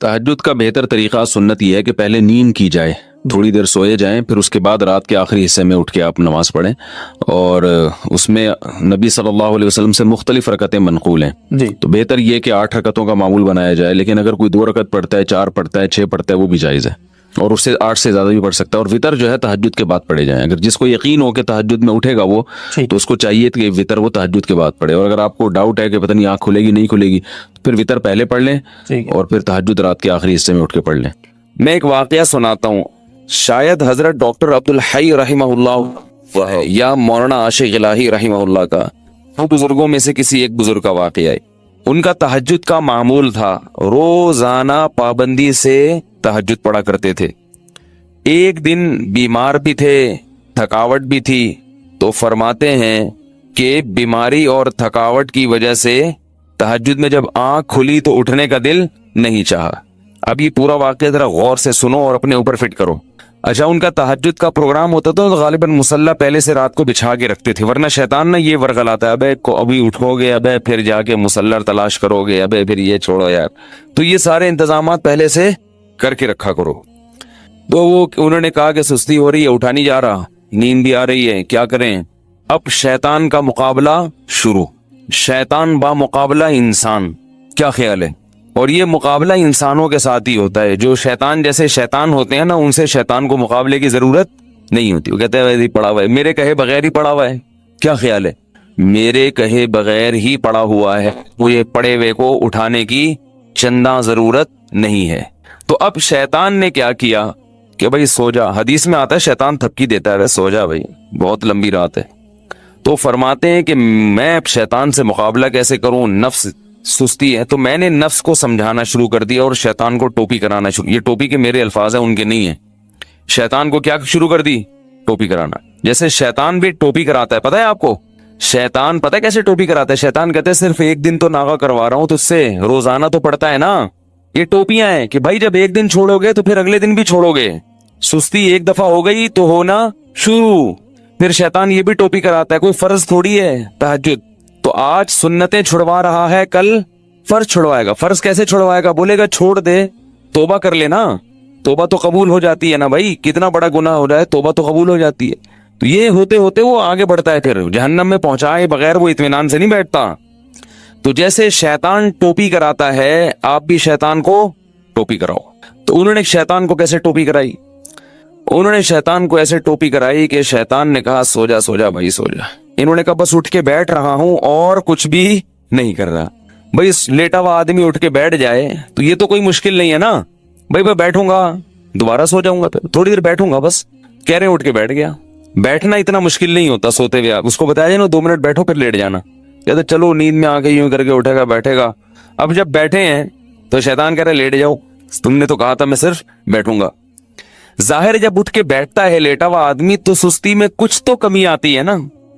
تہجد کا بہتر طریقہ سنت یہ ہے کہ پہلے نیند کی جائے، تھوڑی دیر سوئے جائیں، پھر اس کے بعد رات کے آخری حصے میں اٹھ کے آپ نماز پڑھیں، اور اس میں نبی صلی اللہ علیہ وسلم سے مختلف رکعتیں منقول ہیں جی تو بہتر یہ کہ 8 رکعتوں کا معمول بنایا جائے، لیکن اگر کوئی 2 رکعت پڑھتا ہے، 4 پڑھتا ہے، 6 پڑھتا ہے، وہ بھی جائز ہے، اور اس سے 8 سے زیادہ بھی پڑھ سکتا ہے، اور وطر جو ہے تہجد کے بعد پڑھے جائیں۔ اگر جس کو یقین ہو کہ تہجد میں اٹھے گا وہ، ٹھیک تو اس کو چاہیے کہ وطر وہ تہجد کے بعد پڑھے، اور اگر آپ کو ڈاؤٹ ہے کہ پتہ نہیں آنکھ کھلے گی نہیں کھلے گی، تو پھر وطر پہلے پڑھ لیں ٹھیک ہے۔ اور پھر تہجد رات کے آخری حصے میں اٹھ کے پڑھ لیں۔ میں ایک واقعہ سناتا ہوں، شاید حضرت ڈاکٹر عبدالحی رحمہ اللہ یا مولانا عاشق الہی رحمہ اللہ کا، وہ بزرگوں میں سے کسی ایک بزرگ کا واقعہ ہے۔ ان کا تہجد کا معمول تھا، روزانہ پابندی سے تہجد پڑھا کرتے تھے۔ ایک دن بیمار بھی تھے، تھکاوٹ بھی تھی، تو فرماتے ہیں کہ بیماری اور تھکاوٹ کی وجہ سے تہجد میں جب آنکھ کھلی تو اٹھنے کا دل نہیں چاہا۔ اب یہ پورا واقعہ ذرا غور سے سنو اور اپنے اوپر فٹ کرو۔ اچھا، ان کا تہجد کا پروگرام ہوتا تھا تو غالباً مصلی پہلے سے رات کو بچھا کے رکھتے تھے، ورنہ شیطان نہ یہ ورغلاتا ہے، ابھی اٹھو گے، ابے پھر جا کے مصلی تلاش کرو گے، ابے پھر یہ چھوڑو یار، تو یہ سارے انتظامات پہلے سے کر کے رکھا کرو۔ تو وہ انہوں نے کہا کہ سستی ہو رہی ہے، اٹھا نہیں جا رہا، نیند بھی آ رہی ہے، کیا کریں؟ اب شیطان کا مقابلہ شروع، شیطان با مقابلہ انسان، کیا خیال ہے؟ اور یہ مقابلہ انسانوں کے ساتھ ہی ہوتا ہے، جو شیطان جیسے شیطان ہوتے ہیں نا، ان سے شیطان کو مقابلے کی ضرورت نہیں ہوتی۔ وہ کہتے ہیں ویسے ہی پڑا ہوا ہے، میرے کہے بغیر ہی پڑا ہوا ہے، کیا خیال ہے؟ میرے کہے بغیر ہی پڑا ہوا ہے، مجھے پڑے ہوئے کو اٹھانے کی چندہ ضرورت نہیں ہے۔ تو اب شیطان نے کیا کیا کہ بھائی سو جا، حدیث میں آتا ہے شیطان تھپکی دیتا ہے، سو جا بھائی بہت لمبی رات ہے۔ تو فرماتے ہیں کہ میں اب شیطان سے مقابلہ کیسے کروں، نفس سستی ہے، تو میں نے نفس کو سمجھانا شروع کر دیا اور شیطان کو ٹوپی کرانا شروع، یہ ٹوپی کے میرے الفاظ ہیں، ان کے نہیں ہیں، شیطان کو کیا شروع کر دی؟ ٹوپی کرانا۔ جیسے شیطان بھی ٹوپی کراتا ہے، پتہ ہے آپ کو شیطان پتہ ہے کیسے ٹوپی کراتا ہے؟ شیطان کہتے ہیں صرف ایک دن تو ناغہ کروا رہا ہوں تجھ سے، روزانہ تو پڑتا ہے نا، یہ ٹوپیاں ہیں کہ بھائی جب ایک دن چھوڑو گے تو پھر اگلے دن بھی چھوڑو گے، سستی ایک دفعہ ہو گئی تو ہونا شروع۔ پھر شیطان یہ بھی ٹوپی کراتا ہے، کوئی فرض تھوڑی ہے تہجد، تو آج سنتیں چھڑوا رہا ہے، کل فرض چھڑوائے گا۔ فرض کیسے چھڑوائے گا؟ بولے گا چھوڑ دے، توبہ کر لینا، توبہ تو قبول ہو جاتی ہے نا بھائی، کتنا بڑا گناہ ہو جائے توبہ تو قبول ہو جاتی ہے۔ تو یہ ہوتے ہوتے وہ آگے بڑھتا ہے، پھر جہنم میں پہنچائے بغیر وہ اطمینان سے نہیں بیٹھتا۔ تو جیسے شیطان ٹوپی کراتا ہے، آپ بھی شیطان کو ٹوپی کراؤ۔ تو انہوں نے شیطان کو کیسے ٹوپی کرائی؟ انہوں نے شیطان کو ایسے ٹوپی کرائی کہ شیطان نے کہا سو جا سو جا بھائی سو جا، انہوں نے کہا بس اٹھ کے بیٹھ رہا ہوں اور کچھ بھی نہیں کر رہا۔ بھائی لیٹا ہوا آدمی اٹھ کے بیٹھ جائے تو یہ تو کوئی مشکل نہیں ہے نا، بھائی میں بیٹھوں گا دوبارہ سو جاؤں گا، پھر تھوڑی دیر بیٹھوں گا، بس کہہ رہے ہیں اٹھ کے بیٹھ گیا۔ بیٹھنا اتنا مشکل نہیں ہوتا سوتے ہوئے، آپ اس کو بتایا جائے نا 2 منٹ بیٹھو پھر لیٹ جانا، کہتے چلو نیند میں آ کے یوں کر کے اٹھے گا بیٹھے گا۔ اب جب بیٹھے ہیں تو شیطان کہہ رہے لیٹ جاؤ، تم نے تو کہا تھا میں صرف بیٹھوں گا۔ ظاہر جب اٹھ کے بیٹھتا ہے لیٹا ہوا آدمی تو سستی میں کچھ تو کمی آتی ہے نا،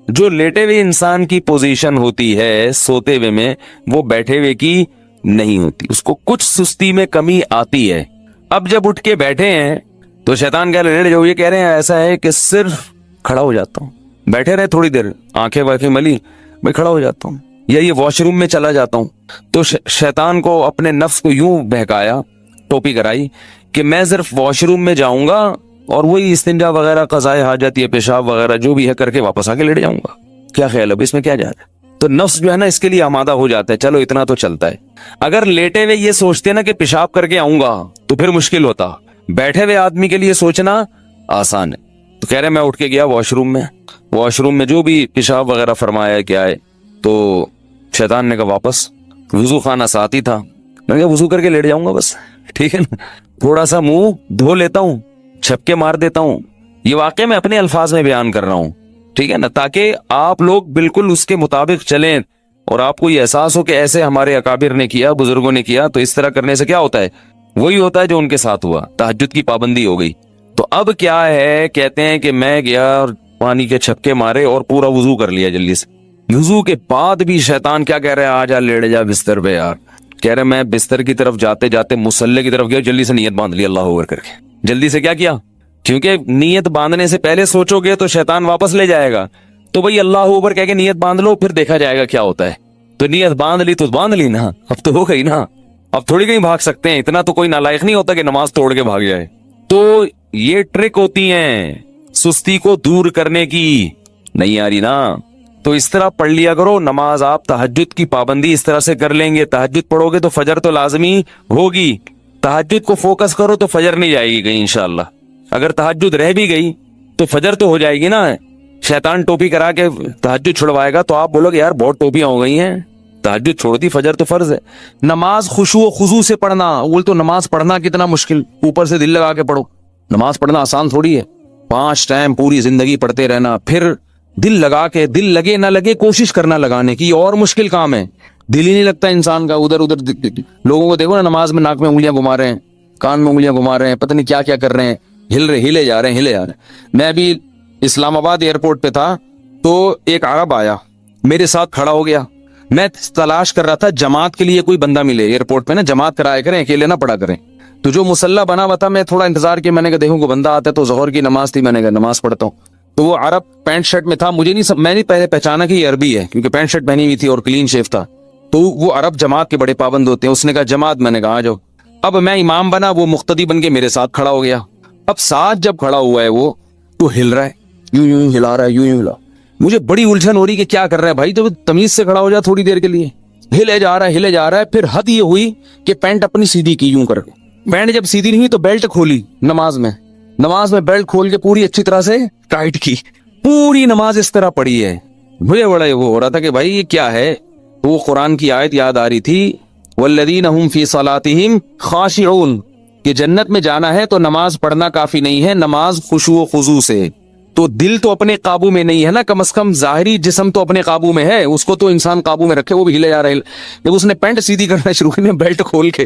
جو لیٹے ہوئے انسان کی پوزیشن ہوتی ہے سوتے ہوئے میں وہ بیٹھے ہوئے کی نہیں ہوتی، اس کو کچھ سستی میں کمی آتی ہے۔ اب جب اٹھ کے بیٹھے ہیں تو شیطان کہہ رہے لیٹ جاؤ، یہ کہہ رہے ہیں ایسا ہے کہ صرف کھڑا ہو جاتا ہوں، بیٹھے رہے تھوڑی دیر آنکھیں واقیں ملی، میں کھڑا ہو جاتا ہوں، یا یہ واش روم میں چلا جاتا ہوں۔ تو شیطان کو اپنے نفس کو یوں بہکایا، ٹوپی کرائی کہ میں صرف واش روم میں جاؤں گا اور وہی استنجا وغیرہ قضائے حاجت یا پیشاب وغیرہ جو بھی ہے کر کے واپس آ کے لیٹ جاؤں گا، کیا خیال ہے اس میں کیا جا رہا ہے؟ تو نفس جو ہے نا اس کے لیے آمادہ ہو جاتا ہے، چلو اتنا تو چلتا ہے۔ اگر لیٹے ہوئے یہ سوچتے نا کہ پیشاب کر کے آؤں گا تو پھر مشکل ہوتا، بیٹھے ہوئے آدمی کے لیے سوچنا آسان ہے۔ تو کہہ رہے میں اٹھ کے گیا واش روم میں جو بھی پیشاب وغیرہ فرمایا کیا ہے، تو شیطان نے کہا واپس، وضو خانہ ساتھ ہی تھا، میں نے کہا وضو کر کے لیٹ جاؤں گا بس، ٹھیک ہے نا، تھوڑا سا منہ دھو لیتا ہوں، چھپکے مار دیتا ہوں۔ یہ واقعہ میں اپنے الفاظ میں بیان کر رہا ہوں، ٹھیک ہے نا، تاکہ آپ لوگ بالکل اس کے مطابق چلیں اور آپ کو یہ احساس ہو کہ ایسے ہمارے اکابر نے کیا، بزرگوں نے کیا، تو اس طرح کرنے سے کیا ہوتا ہے؟ وہی ہوتا ہے جو ان کے ساتھ ہوا، تہجد کی پابندی ہو گئی۔ تو اب کیا ہے، کہتے ہیں کہ میں گیا اور پانی کے چھپکے مارے اور پورا وضو کر لیا جلدی سے۔ وضو کے بعد بھی شیطان کیا کہہ رہے ہیں، آ جا لیٹ جا بستر پہ یار، کہہ رہے میں بستر کی طرف جاتے جاتے مصلی کی طرف گیا، جلدی سے نیت باندھ لی اللہ اکبر کر کے، جلدی سے کیا کیا، کیونکہ نیت باندھنے سے پہلے سوچو گے تو شیطان واپس لے جائے گا، تو بھئی اللہ اکبر کہہ کے نیت باندھ لو، پھر دیکھا جائے گا کیا ہوتا ہے۔ تو نیت باندھ لی تو باندھ لی نا، اب تو ہو گئی نا، اب تھوڑی کہیں بھاگ سکتے ہیں, اتنا تو کوئی نالائق نہیں ہوتا کہ نماز توڑ کے بھاگ جائے. تو یہ ٹرک ہوتی ہیں سستی کو دور کرنے کی. نہیں آ رہی نا, تو اس طرح پڑھ لیا کرو نماز. آپ تہجد کی پابندی اس طرح سے کر لیں گے, تہجد پڑھو گے تو فجر تو لازمی ہوگی. تہجد کو فوکس کرو تو فجر نہیں جائے گی کہیں انشاءاللہ. اگر تہجد رہ بھی گئی تو فجر تو ہو جائے گی نا. شیطان ٹوپی کرا کے تہجد چھڑوائے گا تو آپ بولو گے یار بہت ٹوپیاں ہو گئی ہیں, تہجد چھوڑ دی, فجر تو فرض ہے. نماز خشوع و خضوع سے پڑھنا, بول تو نماز پڑھنا کتنا مشکل, اوپر سے دل لگا کے پڑھو. نماز پڑھنا آسان تھوڑی ہے, 5 ٹائم پوری زندگی پڑھتے رہنا, پھر دل لگا کے, دل لگے نہ لگے کوشش کرنا لگانے کی, اور مشکل کام ہے. دل ہی نہیں لگتا انسان کا, ادھر ادھر لوگوں کو دیکھو نا نماز میں ناک میں انگلیاں گھما رہے ہیں, کان میں انگلیاں گھما رہے ہیں, پتہ نہیں کیا کیا کر رہے ہیں, ہلے جا رہے ہیں. میں ابھی اسلام آباد ایئرپورٹ پہ تھا تو ایک عرب آیا میرے ساتھ کھڑا ہو گیا. میں تلاش کر رہا تھا جماعت کے لیے کوئی بندہ ملے ایئرپورٹ پہ نا, جماعت کرایا کریں, اکیلے نہ پڑھا کریں. تو جو مسلح بنا ہوا تھا, میں تھوڑا انتظار کیا, میں نے کہا دیکھوں کوئی بندہ آتا ہے. تو ظہر کی نماز تھی, میں نے کہا نماز پڑھتا ہوں. تو وہ عرب پینٹ شرٹ میں تھا, مجھے نہیں میں نے پہلے پہچانا کہ یہ عربی ہے کیونکہ پینٹ شرٹ پہنی ہوئی تھی اور کلین شیف تھا. تو وہ عرب جماعت کے بڑے پابند ہوتے ہیں. اس نے کہا جماعت, میں نے کہا آ جاؤ. اب میں امام بنا, وہ مقتدی بن کے میرے ساتھ کھڑا ہو گیا. اب ساتھ جب کھڑا ہوا ہے وہ تو ہل رہا ہے, یوں ہلا رہا ہے, یوں ہلا. مجھے بڑی الجھن ہو رہی کہ کیا کر رہا ہے بھائی, تو تمیز سے کھڑا ہو جا تھوڑی دیر کے لیے. ہلے جا رہا ہے. پھر حد یہ ہوئی کہ پینٹ اپنی سیدھی کی یوں کر کے. پینٹ جب سیدھی نہیں ہوئی تو بیلٹ کھولی نماز میں بیلٹ کھول کے پوری اچھی طرح سے ٹائٹ کی. پوری نماز اس طرح پڑھی ہے. مجھے بڑا وہ ہو رہا تھا کہ بھائی یہ کیا ہے. وہ قرآن کی آیت یاد آ رہی تھی, والذین هم فی صلاتہم خاشعون, کہ جنت میں جانا ہے تو نماز پڑھنا کافی نہیں ہے, نماز خشوع و خضوع سے. تو دل تو اپنے قابو میں نہیں ہے نا, کم از کم ظاہری جسم تو اپنے قابو میں ہے, اس کو تو انسان قابو میں رکھے. وہ بھی ہلے جا رہا ہے. جب اس نے پینٹ سیدھی کرنا شروع کی, بیلٹ کھول کے,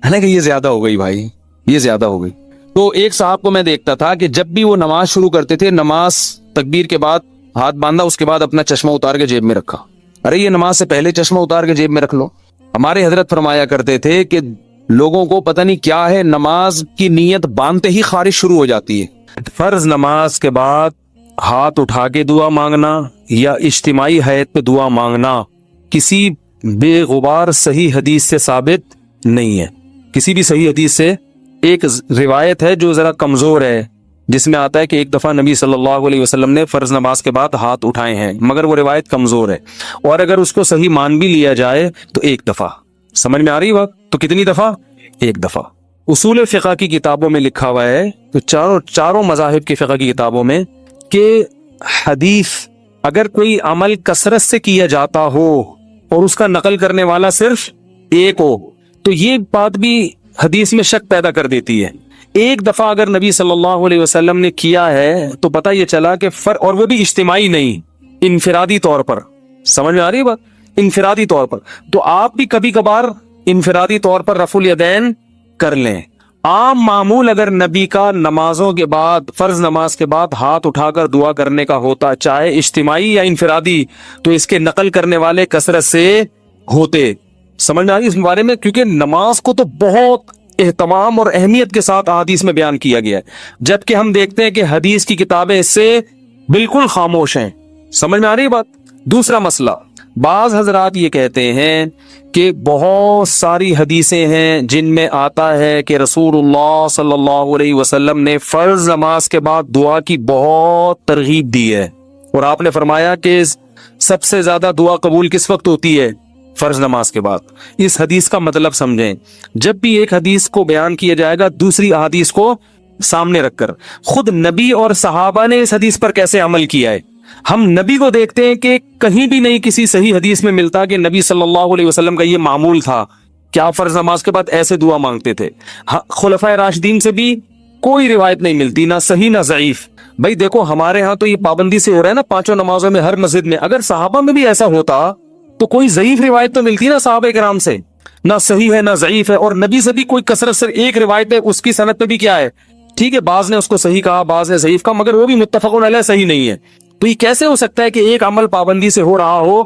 ہے نا کہ یہ زیادہ ہو گئی بھائی, یہ زیادہ ہو گئی. تو ایک صاحب کو میں دیکھتا تھا کہ جب بھی وہ نماز شروع کرتے تھے, نماز تکبیر کے بعد ہاتھ باندھا, اس کے بعد اپنا چشمہ اتار کے جیب میں رکھا. ارے یہ نماز سے پہلے چشمہ اتار کے جیب میں رکھ لو. ہمارے حضرت فرمایا کرتے تھے کہ لوگوں کو پتہ نہیں کیا ہے, نماز کی نیت باندھتے ہی خارج شروع ہو جاتی ہے. فرض نماز کے بعد ہاتھ اٹھا کے دعا مانگنا یا اجتماعی حیت پہ دعا مانگنا کسی بے غبار صحیح حدیث سے ثابت نہیں ہے. کسی بھی صحیح حدیث سے, ایک روایت ہے جو ذرا کمزور ہے, جس میں آتا ہے کہ ایک دفعہ نبی صلی اللہ علیہ وسلم نے فرض نماز کے بعد ہاتھ اٹھائے ہیں, مگر وہ روایت کمزور ہے. اور اگر اس کو صحیح مان بھی لیا جائے تو ایک دفعہ. سمجھ میں آ رہی بات؟ تو کتنی دفعہ؟ ایک دفعہ. اصول فقہ کی کتابوں میں لکھا ہوا ہے, تو چاروں مذاہب کی فقہ کی کتابوں میں, کہ حدیث اگر کوئی عمل کثرت سے کیا جاتا ہو اور اس کا نقل کرنے والا صرف ایک ہو, تو یہ بات بھی حدیث میں شک پیدا کر دیتی ہے. ایک دفعہ اگر نبی صلی اللہ علیہ وسلم نے کیا ہے تو پتہ یہ چلا کہ اور وہ بھی اجتماعی نہیں, انفرادی طور پر. سمجھ میں آ رہی ہے بات؟ انفرادی طور پر. تو آپ بھی کبھی کبھار انفرادی طور پر رفع الیدین کر لیں. عام معمول اگر نبی کا نمازوں کے بعد, فرض نماز کے بعد ہاتھ اٹھا کر دعا کرنے کا ہوتا, چاہے اجتماعی یا انفرادی, تو اس کے نقل کرنے والے کثرت سے ہوتے. سمجھ میں آ رہی اس بارے میں؟ کیونکہ نماز کو تو بہت اہتمام اور اہمیت کے ساتھ حدیث میں بیان کیا گیا ہے, جبکہ ہم دیکھتے ہیں کہ حدیث کی کتابیں اس سے بالکل خاموش ہیں. سمجھ میں آ رہی بات؟ دوسرا مسئلہ, بعض حضرات یہ کہتے ہیں کہ بہت ساری حدیثیں ہیں جن میں آتا ہے کہ رسول اللہ صلی اللہ علیہ وسلم نے فرض نماز کے بعد دعا کی بہت ترغیب دی ہے, اور آپ نے فرمایا کہ سب سے زیادہ دعا قبول کس وقت ہوتی ہے؟ فرض نماز کے بعد. اس حدیث کا مطلب سمجھیں. جب بھی ایک حدیث کو بیان کیا جائے گا, دوسری احادیث کو سامنے رکھ کر, خود نبی اور صحابہ نے اس حدیث پر کیسے عمل کیا ہے. ہم نبی کو دیکھتے ہیں کہ کہیں بھی نہیں کسی صحیح حدیث میں ملتا کہ نبی صلی اللہ علیہ وسلم کا یہ معمول تھا کہ آپ فرض نماز کے بعد ایسے دعا مانگتے تھے. خلفائے راشدین سے بھی کوئی روایت نہیں ملتی, نہ صحیح نہ ضعیف. بھائی دیکھو ہمارے ہاں تو یہ پابندی سے ہو رہا ہے نا 5 نمازوں میں, ہر مسجد میں. اگر صحابہ میں بھی ایسا ہوتا تو کوئی ضعیف روایت تو ملتی نا صحابہ کرام سے, نہ صحیح ہے نہ ضعیف ہے. اور نبی سے بھی کوئی کثرت سے ایک روایت ہے, اس کی سند پہ بھی کیا ہے, ٹھیک ہے, بعض نے اس کو صحیح کہا, بعض نے ضعیف کہا, مگر وہ بھی متفق علیہ صحیح نہیں ہے. تو یہ کیسے ہو سکتا ہے کہ ایک عمل پابندی سے ہو رہا ہو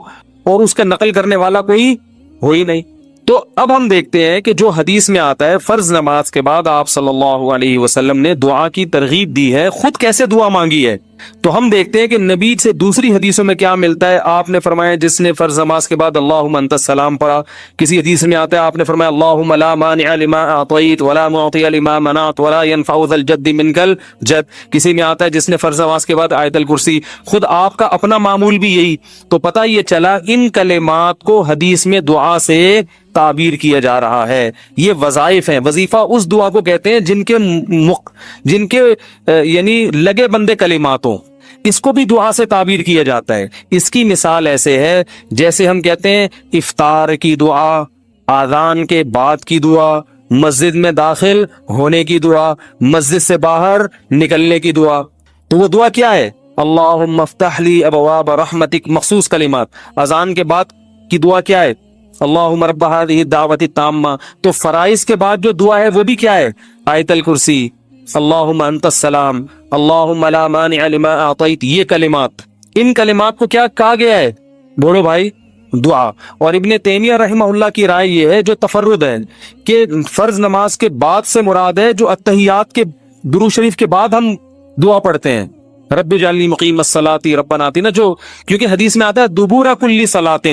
اور اس کا نقل کرنے والا کوئی ہو ہی نہیں. تو اب ہم دیکھتے ہیں کہ جو حدیث میں آتا ہے فرض نماز کے بعد آپ صلی اللہ علیہ وسلم نے دعا کی ترغیب دی ہے, خود کیسے دعا مانگی ہے. تو ہم دیکھتے ہیں کہ نبی سے دوسری حدیثوں میں کیا ملتا ہے. آپ نے فرمایا جس نے فرض نماز کے بعد اللہم انت السلام پڑھا. کسی حدیث میں آتا ہے آپ نے فرمایا اللہم لا مانع لما اعطیت ولا معطی لما منعت ولا ينفع ذا الجد منک الجد. کسی میں آتا ہے جس نے فرض نماز کے بعد آیت الکرسی. خود آپ کا اپنا معمول بھی یہی. تو پتہ یہ چلا ان کلمات کو حدیث میں دعا سے تعبیر کیا جا رہا ہے. یہ وظائف ہیں. وظیفہ اس دعا کو کہتے ہیں جن کے یعنی لگے بندے کلمات ہوں. اس کو بھی دعا سے تعبیر کیا جاتا ہے. اس کی مثال ایسے ہے جیسے ہم کہتے ہیں افطار کی دعا, آذان کے بعد کی دعا, مسجد میں داخل ہونے کی دعا, مسجد سے باہر نکلنے کی دعا. تو وہ دعا کیا ہے؟ اللہم افتح لی ابواب رحمتک, مخصوص کلمات. اذان کے بعد کی دعا کیا ہے؟ اللہم رب هذه الدعوۃ التامہ. تو فرائض کے بعد جو دعا ہے وہ بھی کیا ہے؟ آیت الکرسی, اللہم انت السلام, اللہم لا مانع لما اعطیت. یہ کلمات, ان کلمات کو کیا کہا گیا ہے بولو بھائی؟ دعا. اور ابن تیمیہ رحمہ اللہ کی رائے یہ ہے جو تفرد ہے کہ فرض نماز کے بعد سے مراد ہے جو اتحیات کے درود شریف کے بعد ہم دعا پڑھتے ہیں, رب اجعلنی مقیم الصلاۃ ربنا آتنا, جو کیونکہ حدیث میں آتا ہے دبور کل صلاۃ.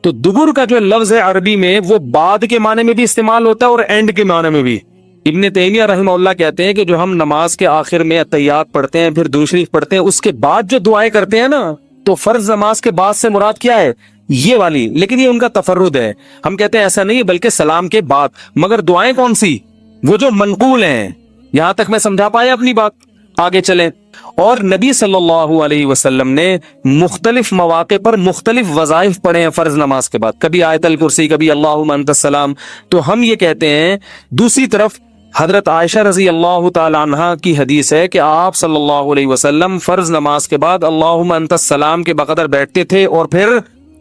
تو دبر کا جو لفظ ہے عربی میں وہ بعد کے معنی میں بھی استعمال ہوتا ہے اور اینڈ کے معنی میں بھی. ابن تیمیہ رحمہ اللہ کہتے ہیں کہ جو ہم نماز کے آخر میں اتحیات پڑھتے ہیں پھر درود شریف پڑھتے ہیں اس کے بعد جو دعائیں کرتے ہیں نا, تو فرض نماز کے بعد سے مراد کیا ہے؟ یہ والی. لیکن یہ ان کا تفرد ہے. ہم کہتے ہیں ایسا نہیں بلکہ سلام کے بعد. مگر دعائیں کون سی؟ وہ جو منقول ہیں. یہاں تک میں سمجھا پایا اپنی بات؟ آگے چلیں. اور نبی صلی اللہ علیہ وسلم نے مختلف مواقع پر مختلف وظائف پڑھے ہیں فرض نماز کے بعد. کبھی آیت الکرسی, کبھی اللہم انت السلام. تو ہم یہ کہتے ہیں دوسری طرف حضرت عائشہ رضی اللہ تعالی عنہا کی حدیث ہے کہ آپ صلی اللہ علیہ وسلم فرض نماز کے بعد اللہم انت السلام کے بقدر بیٹھتے تھے اور پھر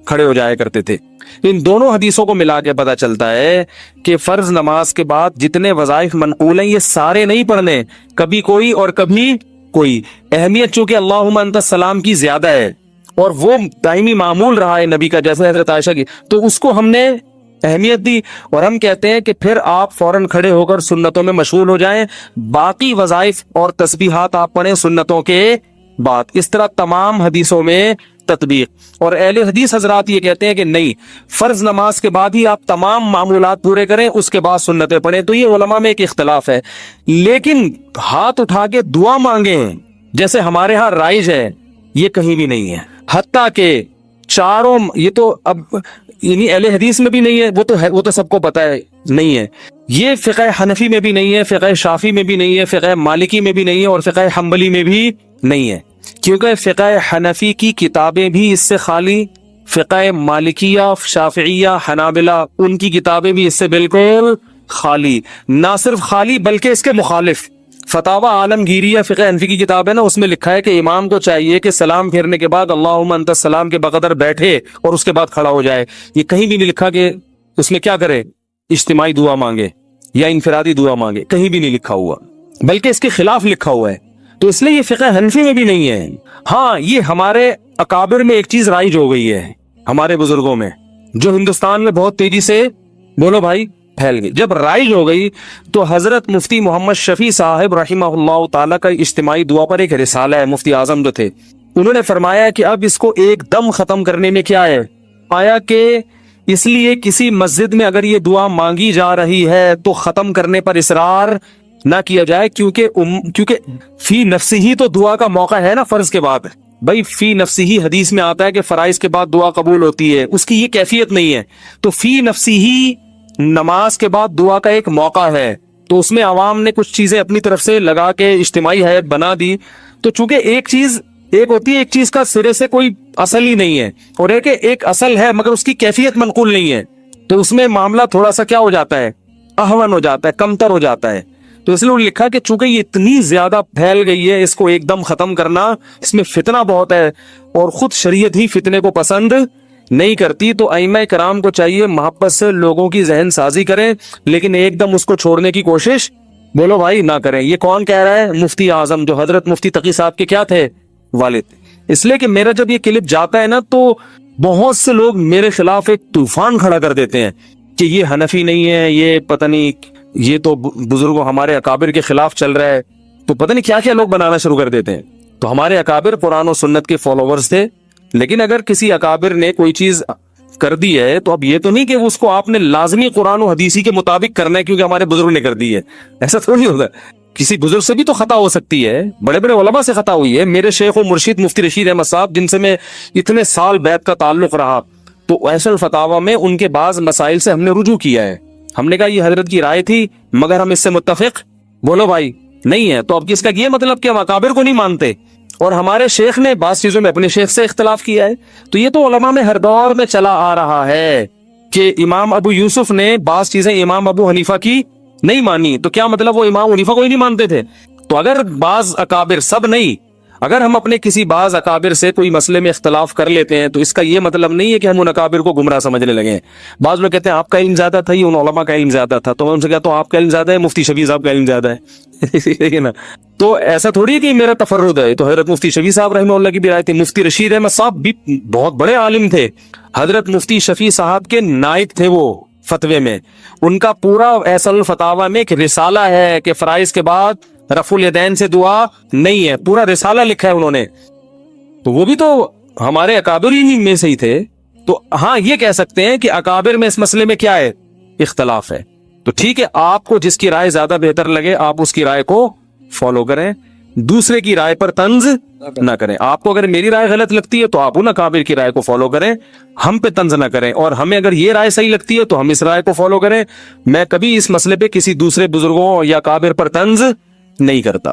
کھڑے ہو جایا کرتے تھے. ان دونوں حدیثوں کو ملا کے پتہ چلتا ہے کہ فرض نماز کے بعد جتنے وظائف منقول ہیں یہ سارے نہیں پڑھنے, کبھی کوئی اور کبھی کوئی. اہمیت چونکہ اللہم انت السلام کی زیادہ ہے اور وہ دائمی معمول رہا ہے نبی کا جیسے حضرت عائشہ کی, تو اس کو ہم نے اہمیت دی. اور ہم کہتے ہیں کہ پھر آپ فوراً کھڑے ہو کر سنتوں میں مشغول ہو جائیں, باقی وظائف اور تسبیحات آپ پڑھیں سنتوں کے بعد. اس طرح تمام حدیثوں میں تطبیق. اور اہل حدیث حضرات یہ کہتے ہیں کہ نہیں, فرض نماز کے بعد ہی آپ تمام معمولات پورے کریں, اس کے بعد سنتیں پڑھیں. تو یہ علماء میں ایک اختلاف ہے. لیکن ہاتھ اٹھا کے دعا مانگیں جیسے ہمارے ہاں رائج ہے, یہ کہیں بھی نہیں ہے. حتیٰ کہ چاروں, یہ تو اب یعنی اہل حدیث میں بھی نہیں ہے, وہ تو سب کو پتہ ہے نہیں ہے. یہ فقہ حنفی میں بھی نہیں ہے, فقہ شافی میں بھی نہیں ہے, فقہ مالکی میں بھی نہیں ہے, اور فقہ حنبلی میں بھی نہیں ہے. کیونکہ فقہ حنفی کی کتابیں بھی اس سے خالی, فقہ مالکیہ, شافعیہ, حنابلہ ان کی کتابیں بھی اس سے بالکل خالی. نہ صرف خالی بلکہ اس کے مخالف. فتاوی عالمگیریہ فقہ حنفی کی کتاب ہے نا, اس میں لکھا ہے کہ امام کو چاہیے کہ سلام پھیرنے کے بعد اللہم انت السلام کے بقدر بیٹھے اور اس کے بعد کھڑا ہو جائے. یہ کہیں بھی نہیں لکھا کہ اس میں کیا کرے, اجتماعی دعا مانگے یا انفرادی دعا مانگے, کہیں بھی نہیں لکھا ہوا, بلکہ اس کے خلاف لکھا ہوا ہے. تو اس لیے یہ فقہ حنفی میں بھی نہیں ہے. ہاں یہ ہمارے اکابر میں ایک چیز رائج ہو گئی ہے, ہمارے بزرگوں میں, جو ہندوستان میں بہت تیزی سے بولو بھائی پھیل گئی. جب رائج ہو گئی تو حضرت مفتی محمد شفیع صاحب رحمہ اللہ تعالیٰ کا اجتماعی دعا پر ایک رسالہ ہے, مفتی اعظم جو تھے, انہوں نے فرمایا کہ اب اس کو ایک دم ختم کرنے میں کیا ہے, آیا کہ اس لیے کسی مسجد میں اگر یہ دعا مانگی جا رہی ہے تو ختم کرنے پر اصرار نہ کیا جائے, کیونکہ فی نفسی ہی تو دعا کا موقع ہے نا فرض کے بعد. بھائی فی نفسی ہی حدیث میں آتا ہے کہ فرائض کے بعد دعا قبول ہوتی ہے, اس کی یہ کیفیت نہیں ہے. تو فی نفسی ہی نماز کے بعد دعا کا ایک موقع ہے, تو اس میں عوام نے کچھ چیزیں اپنی طرف سے لگا کے اجتماعی ہیئت بنا دی. تو چونکہ ایک ہوتی ہے ایک چیز کا سرے سے کوئی اصل ہی نہیں ہے, اور ایک اصل ہے مگر اس کی کیفیت منقول نہیں ہے, تو اس میں معاملہ تھوڑا سا کیا ہو جاتا ہے, اہون ہو جاتا ہے, کمتر ہو جاتا ہے. تو اس لیے انہوں نے لکھا کہ چونکہ یہ اتنی زیادہ پھیل گئی ہے, اس کو ایک دم ختم کرنا, اس میں فتنہ بہت ہے, اور خود شریعت ہی فتنے کو پسند نہیں کرتی. تو ائمہ کرام کو چاہیے محبت سے لوگوں کی ذہن سازی کریں, لیکن ایک دم اس کو چھوڑنے کی کوشش بولو بھائی نہ کریں. یہ کون کہہ رہا ہے؟ مفتی اعظم, جو حضرت مفتی تقی صاحب کے کیا تھے, والد. اس لیے کہ میرا جب یہ کلپ جاتا ہے نا تو بہت سے لوگ میرے خلاف ایک طوفان کھڑا کر دیتے ہیں کہ یہ حنفی نہیں ہے, یہ پتہ نہیں, یہ تو بزرگوں ہمارے اکابر کے خلاف چل رہا ہے, تو پتہ نہیں کیا کیا لوگ بنانا شروع کر دیتے ہیں. تو ہمارے اکابر قرآن و سنت کے فالوورز تھے، لیکن اگر کسی اکابر نے کوئی چیز کر دی ہے تو اب یہ تو نہیں کہ اس کو آپ نے لازمی قرآن و حدیثی کے مطابق کرنا ہے کیونکہ ہمارے بزرگ نے کر دی ہے، ایسا تھوڑی نہیں ہوتا. کسی بزرگ سے بھی تو خطا ہو سکتی ہے، بڑے بڑے علماء سے خطا ہوئی ہے. میرے شیخ و مرشد مفتی رشید احمد صاحب جن سے میں اتنے سال بیعت کا تعلق رہا، تو ایسا الفتاوی میں ان کے بعض مسائل سے ہم نے رجوع کیا ہے. ہم نے کہا یہ حضرت کی رائے تھی مگر ہم اس سے متفق بولو بھائی نہیں ہے. تو اب اس کا یہ مطلب کہ ہم اکابر کو نہیں مانتے، اور ہمارے شیخ نے بعض چیزوں میں اپنے شیخ سے اختلاف کیا ہے. تو یہ تو علماء میں ہر دور میں چلا آ رہا ہے کہ امام ابو یوسف نے بعض چیزیں امام ابو حنیفہ کی نہیں مانی، تو کیا مطلب وہ امام حنیفہ کو ہی نہیں مانتے تھے؟ تو اگر بعض اکابر، سب نہیں، اگر ہم اپنے کسی بعض اکابر سے کوئی مسئلے میں اختلاف کر لیتے ہیں تو اس کا یہ مطلب نہیں ہے کہ ہم ان اکابر کو گمراہ سمجھنے لگے ہیں. بعض لوگ کہتے ہیں آپ کا علم زیادہ تھا، یہ ان علماء کا علم زیادہ تھا، تو میں ان سے کہتا ہوں آپ کا علم زیادہ ہے، مفتی شفیع صاحب کا علم زیادہ ہے نا. تو ایسا تھوڑی ہے کہ میرا تفرد ہے. تو حضرت مفتی شفیع صاحب رحمہ اللہ کی بھی رائے تھی. مفتی رشید احمد صاحب بھی بہت بڑے عالم تھے، حضرت مفتی شفیع صاحب کے نائب تھے وہ فتوے میں. ان کا پورا ایسا الفتاوی میں ایک رسالہ ہے کہ فرائض کے بعد رفع الیدین سے دعا نہیں ہے، پورا رسالہ لکھا ہے انہوں نے. تو وہ بھی تو ہمارے اکابر ہی میں سے ہی تھے. تو ہاں یہ کہہ سکتے ہیں کہ اکابر میں اس مسئلے میں کیا ہے، اختلاف ہے. تو ٹھیک ہے، آپ کو جس کی رائے زیادہ بہتر لگے آپ اس کی رائے کو فالو کریں، دوسرے کی رائے پر طنز نہ کریں. آپ کو اگر میری رائے غلط لگتی ہے تو آپ ان اکابر کی رائے کو فالو کریں، ہم پہ طنز نہ کریں. اور ہمیں اگر یہ رائے صحیح لگتی ہے تو ہم اس رائے کو فالو کریں. میں کبھی اس مسئلے پہ کسی دوسرے بزرگوں یا اکابر پر طنز نہیں کرتا.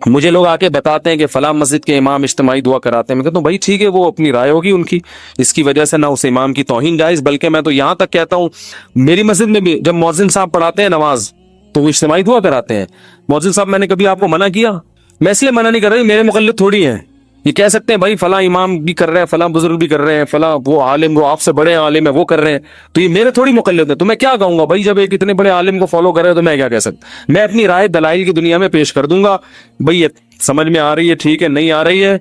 مجھے لوگ آ کے بتاتے ہیں کہ فلاں مسجد کے امام اجتماعی دعا کراتے ہیں، میں کہتا ہوں بھائی ٹھیک ہے، وہ اپنی رائے ہوگی ان کی، اس کی وجہ سے نہ اس امام کی توہین جائز، بلکہ میں تو یہاں تک کہتا ہوں میری مسجد میں بھی جب مؤذن صاحب پڑھاتے ہیں نماز تو وہ اجتماعی دعا کراتے ہیں. مؤذن صاحب میں نے کبھی آپ کو منع کیا؟ میں اس لیے منع نہیں کر رہا، میرے مقلد تھوڑی ہیں. یہ کہہ سکتے ہیں بھائی فلاں امام بھی کر رہے ہیں، فلاں بزرگ بھی کر رہے ہیں، فلاں وہ عالم وہ آپ سے بڑے عالم ہے وہ کر رہے ہیں، تو یہ میرے تھوڑی مقلد ہیں. تو میں کیا کہوں گا بھائی، جب ایک اتنے بڑے عالم کو فالو کر رہے ہیں تو میں کیا کہہ سکتا. میں اپنی رائے دلائل کی دنیا میں پیش کر دوں گا، بھئی یہ سمجھ میں آ رہی ہے ٹھیک ہے، نہیں آ رہی ہے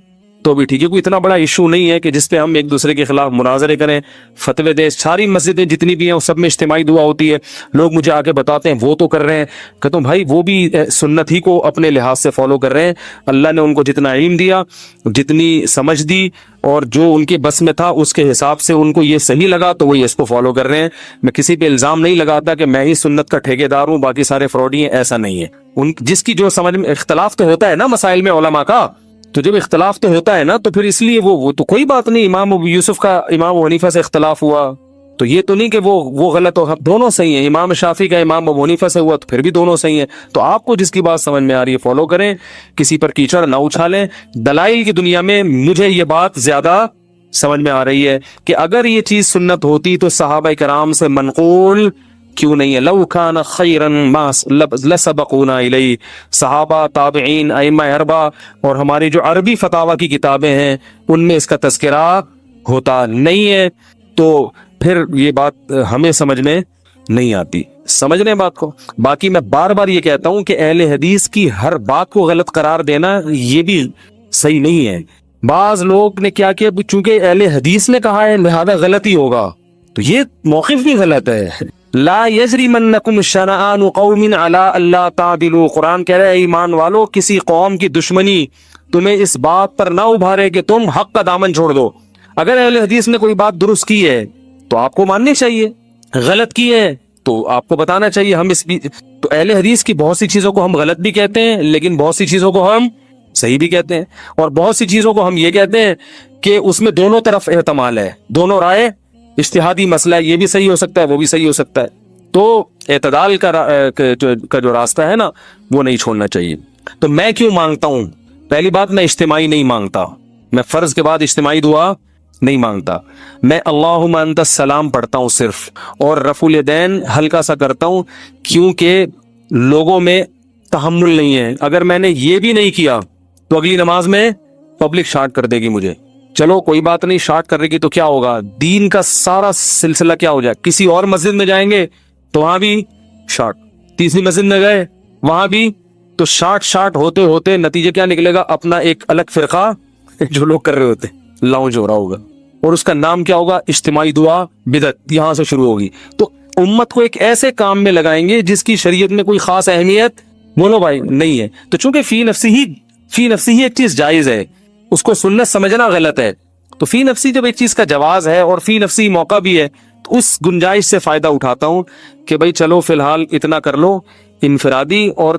تو بھی ٹھیک ہے. کوئی اتنا بڑا ایشو نہیں ہے کہ جس پہ ہم ایک دوسرے کے خلاف مناظرے کریں، فتوے دیں. ساری مسجدیں جتنی بھی ہیں سب میں اجتماعی دعا ہوتی ہے. لوگ مجھے آ کے بتاتے ہیں وہ تو کر رہے ہیں، کہتا ہوں بھائی وہ بھی سنت ہی کو اپنے لحاظ سے فالو کر رہے ہیں. اللہ نے ان کو جتنا علم دیا، جتنی سمجھ دی، اور جو ان کے بس میں تھا اس کے حساب سے ان کو یہ صحیح لگا تو وہ اس کو فالو کر رہے ہیں. میں کسی پہ الزام نہیں لگاتا کہ میں ہی سنت کا ٹھیکیدار ہوں باقی سارے فراڈی ہیں، ایسا نہیں ہے. ان جس کی جو سمجھ میں اختلاف تو ہوتا ہے نا مسائل میں علماء کا، تو جب اختلاف تو ہوتا ہے نا تو پھر اس لیے وہ تو کوئی بات نہیں. امام ابو یوسف کا امام ابو حنیفہ سے اختلاف ہوا تو یہ تو نہیں کہ وہ غلط ہو، دونوں صحیح ہیں. امام شافعی کا امام ابو حنیفہ سے ہوا تو پھر بھی دونوں صحیح ہیں. تو آپ کو جس کی بات سمجھ میں آ رہی ہے فالو کریں، کسی پر کیچڑ نہ اچھالیں. دلائل کی دنیا میں مجھے یہ بات زیادہ سمجھ میں آ رہی ہے کہ اگر یہ چیز سنت ہوتی تو صحابہ کرام سے منقول کیوں نہیں ہے. لو کان خیرا ما لسبقونا الیہ. صحابہ، تابعین، ائمہ اربعہ اور ہماری جو عربی فتاوی کی کتابیں ہیں ان میں اس کا تذکرہ ہوتا نہیں ہے. تو پھر یہ بات ہمیں سمجھ میں نہیں آتی. سمجھ رہے ہیں بات کو؟ باقی میں بار بار یہ کہتا ہوں کہ اہل حدیث کی ہر بات کو غلط قرار دینا یہ بھی صحیح نہیں ہے. بعض لوگ نے کیا کیا، چونکہ اہل حدیث نے کہا ہے لہذا غلط ہی ہوگا، تو یہ موقف بھی غلط ہے. لا یجرمنکم شنآن قوم علی الا تعدلوا. قرآن کہہ رہا ہے ایمان والو کسی قوم کی دشمنی تمہیں اس بات پر نہ ابھارے کہ تم حق کا دامن چھوڑ دو. اگر اہل حدیث نے کوئی بات درست کی ہے تو آپ کو ماننی چاہیے، غلط کی ہے تو آپ کو بتانا چاہیے. ہم اس بھی تو اہل حدیث کی بہت سی چیزوں کو ہم غلط بھی کہتے ہیں لیکن بہت سی چیزوں کو ہم صحیح بھی کہتے ہیں، اور بہت سی چیزوں کو ہم یہ کہتے ہیں کہ اس میں دونوں طرف احتمال ہے، دونوں رائے، اجتہادی مسئلہ ہے، یہ بھی صحیح ہو سکتا ہے وہ بھی صحیح ہو سکتا ہے. تو اعتدال کا جو راستہ ہے نا وہ نہیں چھوڑنا چاہیے. تو میں کیوں مانگتا ہوں؟ پہلی بات میں اجتماعی نہیں مانگتا، میں فرض کے بعد اجتماعی دعا نہیں مانگتا. میں اللہم انت السلام پڑھتا ہوں صرف، اور رفع الیدین ہلکا سا کرتا ہوں کیونکہ لوگوں میں تحمل نہیں ہے. اگر میں نے یہ بھی نہیں کیا تو اگلی نماز میں پبلک شارٹ کر دے گی مجھے. چلو کوئی بات نہیں، شارٹ کر رہے گی تو کیا ہوگا، دین کا سارا سلسلہ کیا ہو جائے. کسی اور مسجد میں جائیں گے تو وہاں بھی شارٹ، تیسری مسجد میں گئے وہاں بھی، تو شارٹ ہوتے ہوتے نتیجے کیا نکلے گا، اپنا ایک الگ فرقہ جو لوگ کر رہے ہوتے لاؤنج ہو رہا ہوگا، اور اس کا نام کیا ہوگا، اجتماعی دعا بدعت، یہاں سے شروع ہوگی. تو امت کو ایک ایسے کام میں لگائیں گے جس کی شریعت میں کوئی خاص اہمیت بولو بھائی نہیں ہے. تو چونکہ فی نفسی ہی فی نفسی ہی ایک چیز جائز ہے، اس کو سنت سمجھنا غلط ہے. تو فی نفسی جب ایک چیز کا جواز ہے اور فی نفسی موقع بھی ہے تو اس گنجائش سے فائدہ اٹھاتا ہوں کہ بھائی چلو فی الحال اتنا کر لو انفرادی، اور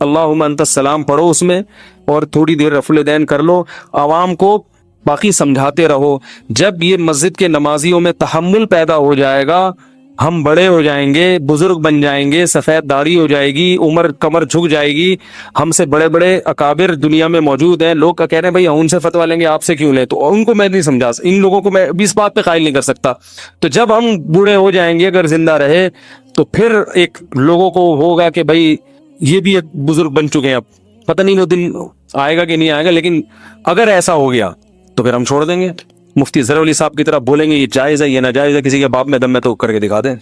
اللہم انت السلام پڑھو اس میں، اور تھوڑی دیر رفع الیدین کر لو، عوام کو باقی سمجھاتے رہو. جب یہ مسجد کے نمازیوں میں تحمل پیدا ہو جائے گا، ہم بڑے ہو جائیں گے، بزرگ بن جائیں گے، سفید داڑھی ہو جائے گی، عمر کمر جھک جائے گی، ہم سے بڑے بڑے اکابر دنیا میں موجود ہیں، لوگ کہہ رہے ہیں بھائی ہم ان سے فتویٰ لیں گے آپ سے کیوں لیں، تو ان کو میں نہیں سمجھا، ان لوگوں کو میں بھی اس بات پہ قائل نہیں کر سکتا. تو جب ہم بوڑھے ہو جائیں گے اگر زندہ رہے تو پھر ایک لوگوں کو ہوگا کہ بھائی یہ بھی ایک بزرگ بن چکے ہیں، اب پتہ نہیں وہ دن آئے گا کہ نہیں آئے گا، لیکن اگر ایسا ہو گیا تو پھر ہم چھوڑ دیں گے. مفتی ظفر علی صاحب کی طرف بولیں گے یہ جائز ہے یہ ناجائز ہے، کسی کے باپ میں دم میں تو کر کے دکھا دیں.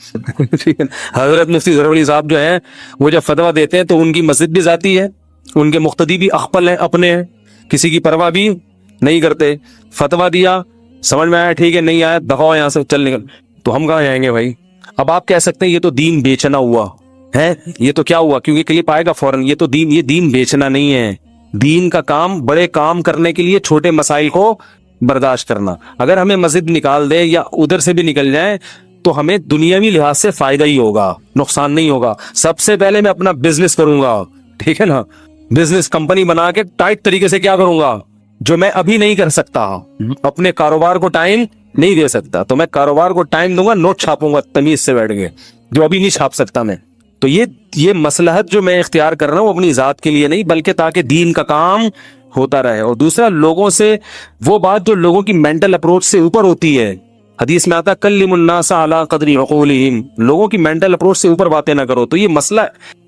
حضرت مفتی ظفر علی صاحب جو ہیں وہ جب فتویٰ دیتے ہیں تو ان کی مسجد بھی ذاتی ہے، ان کے مقتدی بھی اخپل ہیں، اپنے ہیں، کسی کی پرواہ بھی نہیں کرتے. فتویٰ دیا، سمجھ میں آیا ٹھیک ہے، نہیں آیا دفاع یہاں سے چل نکل. تو ہم کہاں جائیں گے بھائی؟ اب آپ کہہ سکتے ہیں یہ تو دین بیچنا ہوا ہے، یہ تو کیا ہوا کیونکہ کلپ آئے گا فوراً، یہ تو یہ دین بیچنا نہیں ہے. دین کا کام بڑے کام کرنے کے لیے چھوٹے مسائل کو برداشت کرنا. اگر ہمیں مسجد نکال دے یا ادھر سے بھی نکل جائیں تو ہمیں دنیاوی لحاظ سے فائدہ ہی ہوگا، نقصان نہیں ہوگا. سب سے پہلے میں اپنا بزنس کروں گا، ٹھیک ہے نا، بزنس کمپنی بنا کے ٹائٹ طریقے سے کیا کروں گا جو میں ابھی نہیں کر سکتا، اپنے کاروبار کو ٹائم نہیں دے سکتا تو میں کاروبار کو ٹائم دوں گا، نوٹ چھاپوں گا تمیز سے بیٹھ کے جو ابھی نہیں چھاپ سکتا میں. تو یہ مصلحت جو میں اختیار کر رہا ہوں اپنی ذات کے لیے نہیں بلکہ تاکہ دین کا کام ہوتا رہے. اور دوسرا لوگوں سے وہ بات جو لوگوں کی مینٹل اپروچ سے اوپر ہوتی ہے، حدیث میں آتا کلم الناس علی قدر عقولہم، لوگوں کی مینٹل اپروچ سے اوپر باتیں نہ کرو. تو یہ مسئلہ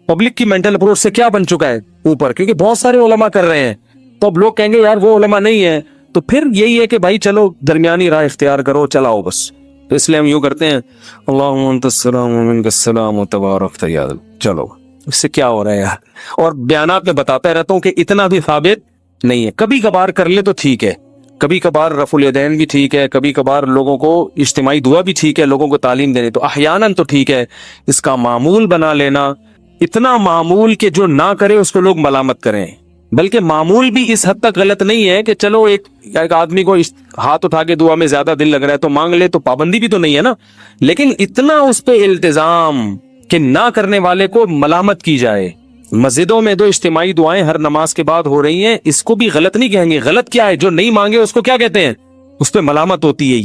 پبلک کی مینٹل اپروچ سے کیا بن چکا ہے اوپر، کیونکہ بہت سارے علماء کر رہے ہیں تو اب لوگ کہیں گے یار وہ علماء نہیں ہے، تو پھر یہی ہے کہ بھائی چلو درمیانی راہ اختیار کرو، چلاؤ بس. تو اس لیے ہم یوں کرتے ہیں اللہم انت السلام و منک السلام و تبارکت یا ذا، چلو اس سے کیا ہو رہا ہے یار. اور بیانات میں بتاتا رہتا ہوں کہ اتنا بھی ثابت نہیں ہے، کبھی کبھار کر لے تو ٹھیک ہے، کبھی کبھار رفع الیدین بھی ٹھیک ہے، کبھی کبھار لوگوں کو اجتماعی دعا بھی ٹھیک ہے، لوگوں کو تعلیم دینے تو احیاناً تو ٹھیک ہے. اس کا معمول بنا لینا، اتنا معمول کہ جو نہ کرے اس کو لوگ ملامت کریں، بلکہ معمول بھی اس حد تک غلط نہیں ہے کہ چلو ایک آدمی کو ہاتھ اٹھا کے دعا میں زیادہ دل لگ رہا ہے تو مانگ لے، تو پابندی بھی تو نہیں ہے نا، لیکن اتنا اس پہ التزام کہ نہ کرنے والے کو ملامت کی جائے. مسجدوں میں جو اجتماعی دعائیں ہر نماز کے بعد ہو رہی ہیں اس کو بھی غلط نہیں کہیں گے. غلط کیا ہے؟ جو نہیں مانگے اس کو کیا کہتے ہیں؟ اس پہ ملامت ہوتی ہے.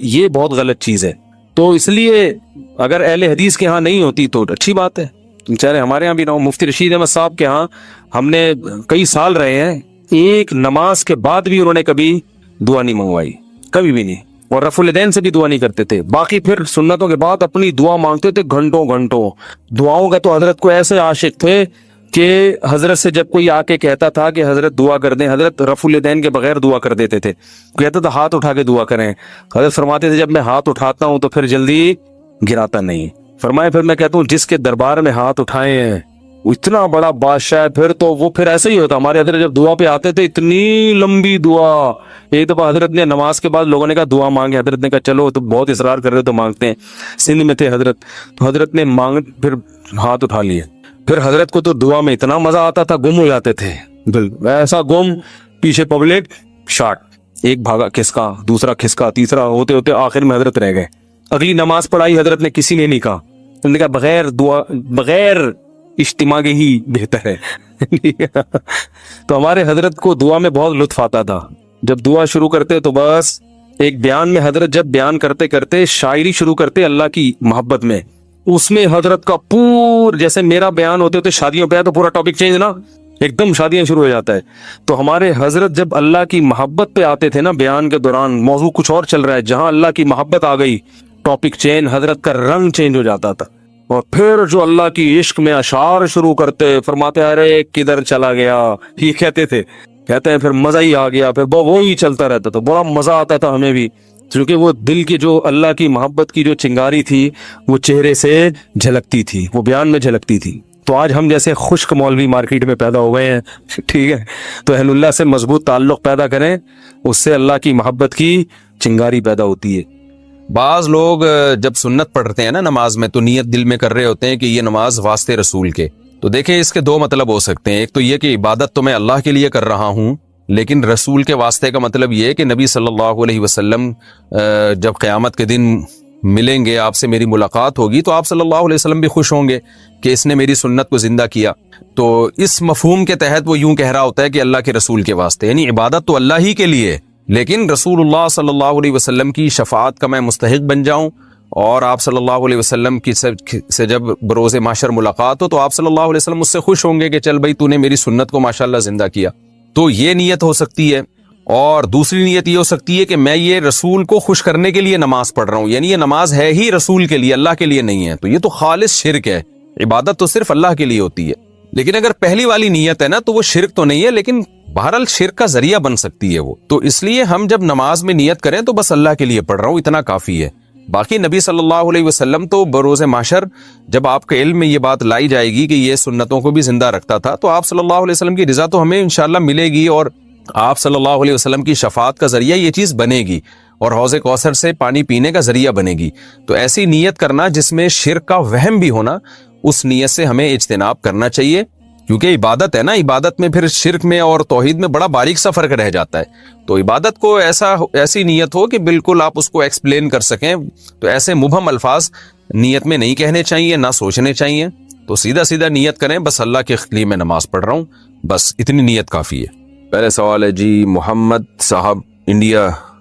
یہ بہت غلط چیز ہے. تو اس لیے اگر اہل حدیث کے ہاں نہیں ہوتی تو اچھی بات ہے، چلے ہمارے ہاں بھی نہ ہو. مفتی رشید احمد صاحب کے ہاں ہم نے کئی سال رہے ہیں، ایک نماز کے بعد بھی انہوں نے کبھی دعا نہیں منگوائی، کبھی بھی نہیں، اور رفع الیدین سے بھی دعا نہیں کرتے تھے. باقی پھر سنتوں کے بعد اپنی دعا مانگتے تھے گھنٹوں گھنٹوں. دعاؤں کا تو حضرت کو ایسے عاشق تھے کہ حضرت سے جب کوئی آ کے کہتا تھا کہ حضرت دعا کر دیں، حضرت رفع الیدین کے بغیر دعا کر دیتے تھے. کہتا تھا ہاتھ اٹھا کے دعا کریں، حضرت فرماتے تھے جب میں ہاتھ اٹھاتا ہوں تو پھر جلدی گراتا نہیں. فرمائے پھر میں کہتا ہوں جس کے دربار میں ہاتھ اٹھائے ہیں وہ اتنا بڑا بادشاہ ہے، پھر تو وہ پھر ایسے ہی ہوتا. ہمارے حضرت جب دعا پہ آتے تھے اتنی لمبی دعا. ایک دفعہ حضرت نے نماز کے بعد لوگوں نے کہا دعا مانگے، حضرت نے کہا چلو تو بہت اصرار کر رہے تو مانگتے ہیں. سندھ میں تھے حضرت، تو حضرت نے پھر ہاتھ اٹھا لیے. پھر حضرت کو تو دعا میں اتنا مزہ آتا تھا، گم ہو جاتے تھے، ایسا گم، پیچھے پبلک شاٹ، ایک بھاگا کھسکا، دوسرا کھسکا، تیسرا، ہوتے ہوتے آخر میں حضرت رہ گئے. اگلی نماز پڑھائی حضرت نے، کسی نے نہیں کہا، انہوں نے کہا بغیر دعا بغیر اجتماع کے ہی بہتر ہے. تو ہمارے حضرت کو دعا میں بہت لطف آتا تھا. جب دعا شروع کرتے تو بس ایک بیان میں حضرت جب بیان کرتے کرتے شاعری شروع کرتے اللہ کی محبت میں، اس میں حضرت کا جیسے میرا بیان ہوتے ہوتے شادیوں پہ ہے تو پورا ٹاپک چینج نا، ایک دم شادیاں شروع ہو جاتا ہے. تو ہمارے حضرت جب اللہ کی محبت پہ آتے تھے نا بیان کے دوران، موضوع کچھ اور چل رہا ہے، جہاں اللہ کی محبت آ گئی ٹاپک چینج، حضرت کا رنگ چینج ہو جاتا تھا. اور پھر جو اللہ کی عشق میں اشعار شروع کرتے، فرماتے ارے کدھر چلا گیا، یہ کہتے تھے، کہتے ہیں پھر مزہ ہی آ گیا، پھر وہی چلتا رہتا تھا. بڑا مزہ آتا تھا ہمیں بھی، کیونکہ وہ دل کی جو اللہ کی محبت کی جو چنگاری تھی وہ چہرے سے جھلکتی تھی، وہ بیان میں جھلکتی تھی. تو آج ہم جیسے خشک مولوی مارکیٹ میں پیدا ہو گئے ہیں، ٹھیک ہے، تو اہل اللہ سے مضبوط تعلق پیدا کریں، اس سے اللہ کی محبت کی چنگاری پیدا ہوتی ہے. بعض لوگ جب سنت پڑھتے ہیں نا نماز میں تو نیت دل میں کر رہے ہوتے ہیں کہ یہ نماز واسطے رسول کے، تو دیکھیں اس کے دو مطلب ہو سکتے ہیں. ایک تو یہ کہ عبادت تو میں اللہ کے لیے کر رہا ہوں، لیکن رسول کے واسطے کا مطلب یہ ہے کہ نبی صلی اللہ علیہ وسلم جب قیامت کے دن ملیں گے، آپ سے میری ملاقات ہوگی، تو آپ صلی اللہ علیہ وسلم بھی خوش ہوں گے کہ اس نے میری سنت کو زندہ کیا. تو اس مفہوم کے تحت وہ یوں کہہ رہا ہوتا ہے کہ اللہ کے رسول کے واسطے، یعنی عبادت تو اللہ ہی کے لیے، لیکن رسول اللہ صلی اللہ علیہ وسلم کی شفاعت کا میں مستحق بن جاؤں، اور آپ صلی اللہ علیہ وسلم کی سے جب بروز محشر ملاقات ہو تو آپ صلی اللہ علیہ وسلم مجھ سے خوش ہوں گے کہ چل بھائی تو نے میری سنت کو ماشاءاللہ زندہ کیا. تو یہ نیت ہو سکتی ہے. اور دوسری نیت یہ ہو سکتی ہے کہ میں یہ رسول کو خوش کرنے کے لیے نماز پڑھ رہا ہوں، یعنی یہ نماز ہے ہی رسول کے لیے، اللہ کے لیے نہیں ہے. تو یہ تو خالص شرک ہے. عبادت تو صرف اللہ کے لیے ہوتی ہے. لیکن اگر پہلی والی نیت ہے نا تو وہ شرک تو نہیں ہے، لیکن بہرحال شرک کا ذریعہ بن سکتی ہے وہ. تو اس لیے ہم جب نماز میں نیت کریں تو بس اللہ کے لیے پڑھ رہا ہوں، اتنا کافی ہے. باقی نبی صلی اللہ علیہ وسلم تو بروز محشر جب آپ کے علم میں یہ بات لائی جائے گی کہ یہ سنتوں کو بھی زندہ رکھتا تھا، تو آپ صلی اللہ علیہ وسلم کی رضا تو ہمیں انشاءاللہ ملے گی، اور آپ صلی اللہ علیہ وسلم کی شفاعت کا ذریعہ یہ چیز بنے گی، اور حوض کوثر سے پانی پینے کا ذریعہ بنے گی. تو ایسی نیت کرنا جس میں شرک کا وہم بھی ہونا، اس نیت سے ہمیں اجتناب کرنا چاہیے، کیونکہ عبادت ہے نا، عبادت میں پھر شرک میں اور توحید میں بڑا باریک سا فرق رہ جاتا ہے. تو عبادت کو ایسی نیت ہو کہ بالکل آپ اس کو ایکسپلین کر سکیں. تو ایسے مبہم الفاظ نیت میں نہیں کہنے چاہیے، نہ سوچنے چاہیے. تو سیدھا سیدھا نیت کریں، بس اللہ کے لیے میں نماز پڑھ رہا ہوں، بس اتنی نیت کافی ہے. پہلے سوال ہے جی محمد صاحب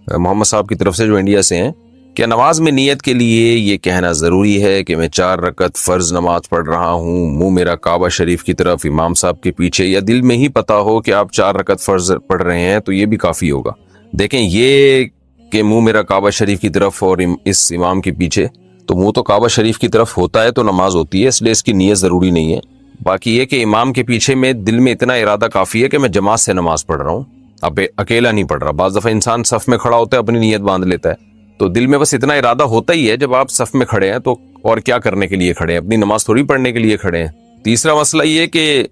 محمد صاحب کی طرف سے جو انڈیا سے ہیں، کیا نماز میں نیت کے لیے یہ کہنا ضروری ہے کہ میں 4 رکعت فرض نماز پڑھ رہا ہوں، منہ میرا کعبہ شریف کی طرف امام صاحب کے پیچھے، یا دل میں ہی پتا ہو کہ آپ 4 رکعت فرض پڑھ رہے ہیں تو یہ بھی کافی ہوگا؟ دیکھیں، یہ کہ منہ میرا کعبہ شریف کی طرف اور اس امام کے پیچھے، تو منہ تو کعبہ شریف کی طرف ہوتا ہے تو نماز ہوتی ہے، اس لیے اس کی نیت ضروری نہیں ہے. باقی یہ کہ امام کے پیچھے میں دل میں اتنا ارادہ کافی ہے کہ میں جماعت سے نماز پڑھ رہا ہوں، اب اکیلا نہیں پڑھ رہا. بعض دفعہ انسان صف میں کھڑا ہوتا ہے، اپنی نیت باندھ لیتا ہے، تو دل میں بس اتنا ارادہ ہوتا ہی ہے. جب آپ صف میں کھڑے ہیں تو اور کیا کرنے کے لیے کھڑے ہیں؟ اپنی نماز تھوڑی پڑھنے کے لیے کھڑے ہیں. تیسرا مسئلہ یہ کہ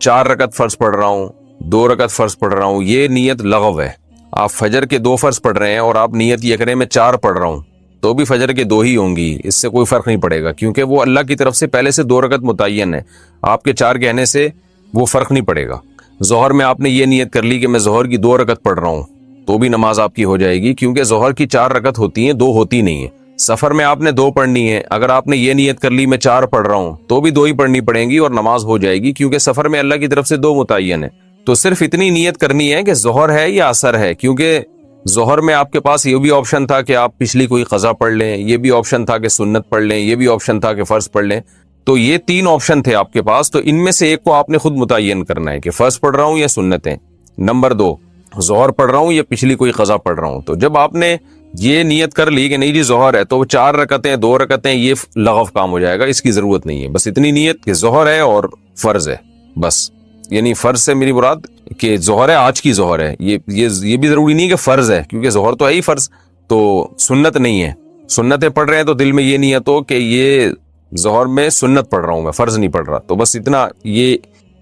4 رکعت فرض پڑھ رہا ہوں، 2 رکعت فرض پڑھ رہا ہوں، یہ نیت لغو ہے. آپ فجر کے 2 فرض پڑھ رہے ہیں اور آپ نیت یہ کریں میں 4 پڑھ رہا ہوں، تو بھی فجر کے 2 ہی ہوں گی، اس سے کوئی فرق نہیں پڑے گا، کیونکہ وہ اللہ کی طرف سے پہلے سے 2 رکعت متعین ہے. آپ کے 4 کہنے سے وہ فرق نہیں پڑے گا. ظہر میں آپ نے یہ نیت کر لی کہ میں ظہر کی 2 رکعت پڑھ رہا ہوں، تو بھی نماز آپ کی ہو جائے گی، کیونکہ ظہر کی 4 رکعت ہوتی ہیں، 2 ہوتی نہیں ہیں. سفر میں آپ نے 2 پڑھنی ہے، اگر آپ نے یہ نیت کر لی میں 4 پڑھ رہا ہوں تو بھی 2 ہی پڑھنی پڑیں گی اور نماز ہو جائے گی، کیونکہ سفر میں اللہ کی طرف سے 2 متعین ہے. تو صرف اتنی نیت کرنی ہے کہ ظہر ہے یا عصر ہے، کیونکہ ظہر میں آپ کے پاس یہ بھی آپشن تھا کہ آپ پچھلی کوئی قضا پڑھ لیں، یہ بھی آپشن تھا کہ سنت پڑھ لیں، یہ بھی آپشن تھا کہ فرض پڑھ لیں. تو یہ 3 آپشن تھے آپ کے پاس، تو ان میں سے ایک کو آپ نے خود متعین کرنا ہے کہ فرض پڑھ رہا ہوں یا سنتیں. نمبر 2، ظہر پڑھ رہا ہوں یا پچھلی کوئی قضا پڑھ رہا ہوں. تو جب آپ نے یہ نیت کر لی کہ نہیں جی ظہر ہے، تو 4 رکعتیں 2 رکعتیں یہ لغو کام ہو جائے گا، اس کی ضرورت نہیں ہے. بس اتنی نیت کہ ظہر ہے اور فرض ہے، بس. یعنی فرض سے میری مراد کہ ظہر ہے، آج کی ظہر ہے، یہ بھی ضروری نہیں کہ فرض ہے، کیونکہ ظہر تو ہے ہی فرض، تو سنت نہیں ہے. سنتیں پڑھ رہے ہیں تو دل میں یہ نیت ہو کہ یہ ظہر میں سنت پڑھ رہا ہوں، میں فرض نہیں پڑھ رہا. تو بس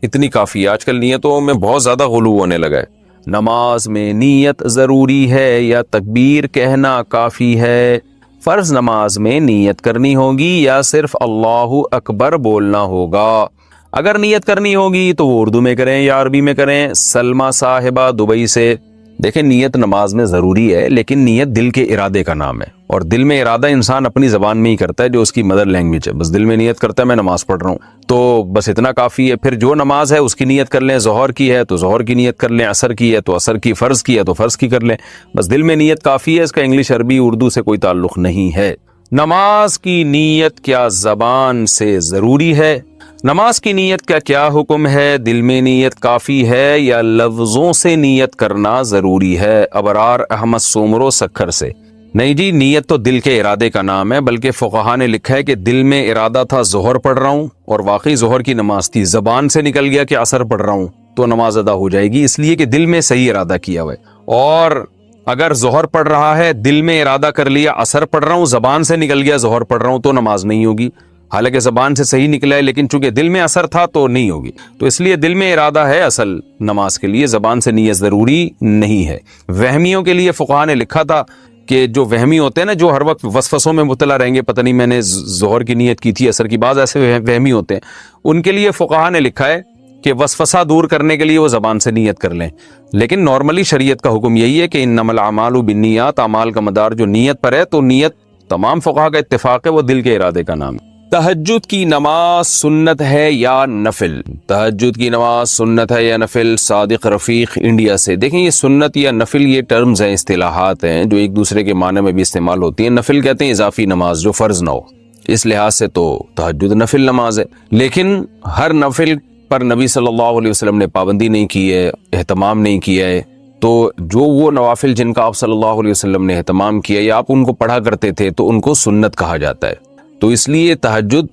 اتنی کافی ہے. آج کل نیتوں میں بہت زیادہ غلو ہونے لگا ہے. نماز میں نیت ضروری ہے یا تکبیر کہنا کافی ہے؟ فرض نماز میں نیت کرنی ہوگی یا صرف اللہ اکبر بولنا ہوگا؟ اگر نیت کرنی ہوگی تو وہ اردو میں کریں یا عربی میں کریں. سلمہ صاحبہ دبئی سے، دیکھیں نیت نماز میں ضروری ہے، لیکن نیت دل کے ارادے کا نام ہے، اور دل میں ارادہ انسان اپنی زبان میں ہی کرتا ہے جو اس کی مدر لینگویج ہے. بس دل میں نیت کرتا ہے میں نماز پڑھ رہا ہوں، تو بس اتنا کافی ہے. پھر جو نماز ہے اس کی نیت کر لیں، ظہر کی ہے تو ظہر کی نیت کر لیں، عصر کی ہے تو عصر کی، فرض کی ہے تو فرض کی کر لیں. بس دل میں نیت کافی ہے، اس کا انگلش عربی اردو سے کوئی تعلق نہیں ہے. نماز کی نیت کیا زبان سے ضروری ہے؟ نماز کی نیت کا کیا حکم ہے؟ دل میں نیت کافی ہے یا لفظوں سے نیت کرنا ضروری ہے؟ ابرار احمد سومرو سکھر سے. نہیں جی، نیت تو دل کے ارادے کا نام ہے، بلکہ فقہا نے لکھا ہے کہ دل میں ارادہ تھا ظہر پڑھ رہا ہوں اور واقعی ظہر کی نماز تھی، زبان سے نکل گیا کہ عصر پڑھ رہا ہوں تو نماز ادا ہو جائے گی، اس لیے کہ دل میں صحیح ارادہ کیا ہوا ہے. اور اگر ظہر پڑھ رہا ہے، دل میں ارادہ کر لیا عصر پڑھ رہا ہوں، زبان سے نکل گیا ظہر پڑھ رہا ہوں، تو نماز نہیں ہوگی. حالانکہ زبان سے صحیح نکلا ہے، لیکن چونکہ دل میں اثر تھا تو نہیں ہوگی. تو اس لیے دل میں ارادہ ہے اصل نماز کے لیے، زبان سے نیت ضروری نہیں ہے. وہمیوں کے لیے فقہا نے لکھا تھا کہ جو وہمی ہوتے ہیں نا، جو ہر وقت وسوسوں میں مبتلا رہیں گے، پتہ نہیں میں نے ظہر کی نیت کی تھی عصر کی، بعض ایسے وہمی ہوتے ہیں، ان کے لیے فقہا نے لکھا ہے کہ وسوسہ دور کرنے کے لیے وہ زبان سے نیت کر لیں، لیکن نارملی شریعت کا حکم یہی ہے کہ انما الاعمال بالنیات، اعمال کا مدار جو نیت پر ہے، تو نیت تمام فقہا کا اتفاق ہے وہ دل کے ارادے کا نام ہے۔ تہجد کی نماز سنت ہے یا نفل؟ تہجد کی نماز سنت ہے یا نفل؟ صادق رفیق انڈیا سے۔ دیکھیں یہ سنت یا نفل یہ ٹرمز ہیں، اصطلاحات ہیں جو ایک دوسرے کے معنی میں بھی استعمال ہوتی ہیں۔ نفل کہتے ہیں اضافی نماز جو فرض نہ ہو، اس لحاظ سے تو تہجد نفل نماز ہے، لیکن ہر نفل پر نبی صلی اللہ علیہ وسلم نے پابندی نہیں کی ہے، اہتمام نہیں کیا ہے، تو جو وہ نوافل جن کا آپ صلی اللہ علیہ وسلم نے اہتمام کیا یا آپ ان کو پڑھا کرتے تھے تو ان کو سنت کہا جاتا ہے۔ تو اس لیے تہجد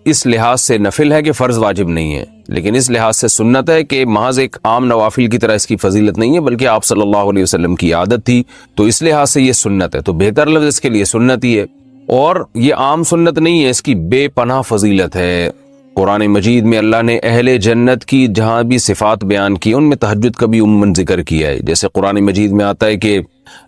اس لحاظ سے نفل ہے کہ فرض واجب نہیں ہے، لیکن اس لحاظ سے سنت ہے کہ محض ایک عام نوافل کی طرح اس کی فضیلت نہیں ہے، بلکہ آپ صلی اللہ علیہ وسلم کی عادت تھی، تو اس لحاظ سے یہ سنت ہے، تو بہتر لفظ اس کے لیے سنت ہی ہے، اور یہ عام سنت نہیں ہے، اس کی بے پناہ فضیلت ہے۔ قرآن مجید میں اللہ نے اہل جنت کی جہاں بھی صفات بیان کی ان میں تہجد کا بھی عموماً ذکر کیا ہے، جیسے قرآن مجید میں آتا ہے کہ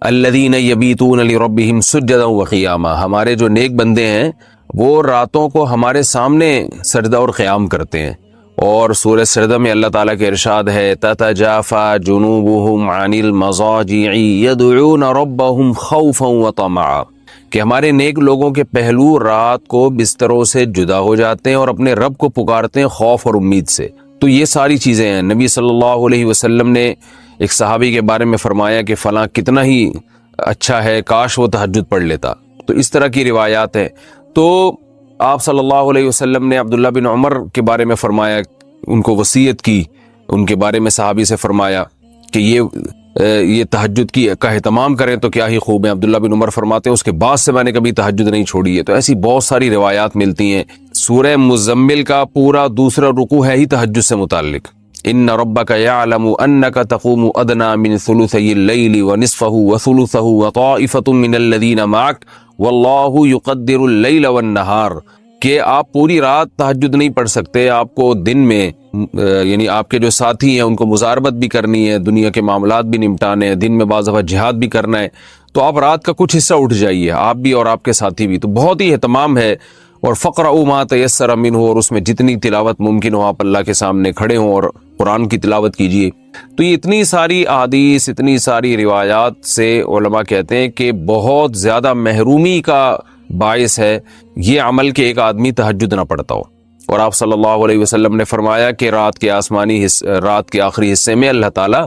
الذین یبیتون لربہم سجدا وقیاما، ہمارے جو نیک بندے ہیں وہ راتوں کو ہمارے سامنے سجدہ اور قیام کرتے ہیں، اور سورہ سجدہ میں اللہ تعالیٰ کے ارشاد ہے تتجافی جنوبہم عن المضاجع یدعون ربہم خوفا وطمعا، کہ ہمارے نیک لوگوں کے پہلو رات کو بستروں سے جدا ہو جاتے ہیں اور اپنے رب کو پکارتے ہیں خوف اور امید سے۔ تو یہ ساری چیزیں ہیں۔ نبی صلی اللہ علیہ وسلم نے ایک صحابی کے بارے میں فرمایا کہ فلاں کتنا ہی اچھا ہے، کاش وہ تہجد پڑھ لیتا، تو اس طرح کی روایات ہیں۔ تو آپ صلی اللہ علیہ وسلم نے عبداللہ بن عمر کے بارے میں فرمایا، ان کو وصیت کی، ان کے بارے میں صحابی سے فرمایا کہ یہ تہجد کی کا اہتمام کریں تو کیا ہی خوب ہے۔ عبداللہ بن عمر فرماتے ہیں اس کے بعد سے میں نے کبھی تہجد نہیں چھوڑی ہے۔ تو ایسی بہت ساری روایات ملتی ہیں۔ سورہ مزمل کا پورا دوسرا رکوع ہے ہی تہجد سے متعلق، ان ربک یعلم انک تقوم ادنی من ثلثی اللیل ونصفہ وثلثہ وطائفۃ من الذین معک واللہ یقدر اللیل والنہار، کہ آپ پوری رات تہجد نہیں پڑھ سکتے، آپ کو دن میں یعنی آپ کے جو ساتھی ہیں ان کو مزاربت بھی کرنی ہے، دنیا کے معاملات بھی نمٹانے ہیں، دن میں بعض دفعہ جہاد بھی کرنا ہے، تو آپ رات کا کچھ حصہ اٹھ جائیے، آپ بھی اور آپ کے ساتھی بھی۔ تو بہت ہی اہتمام ہے، اور فقرؤوا ما تیسر منہ، اور اس میں جتنی تلاوت ممکن ہو آپ اللہ کے سامنے کھڑے ہوں اور قرآن کی تلاوت کیجیے۔ تو یہ اتنی ساری احادیث، اتنی ساری روایات سے علماء کہتے ہیں کہ بہت زیادہ محرومی کا باعث ہے یہ عمل کہ ایک آدمی تہجد نہ پڑھتا ہو۔ اور آپ صلی اللہ علیہ وسلم نے فرمایا کہ رات کے آخری حصے میں اللہ تعالیٰ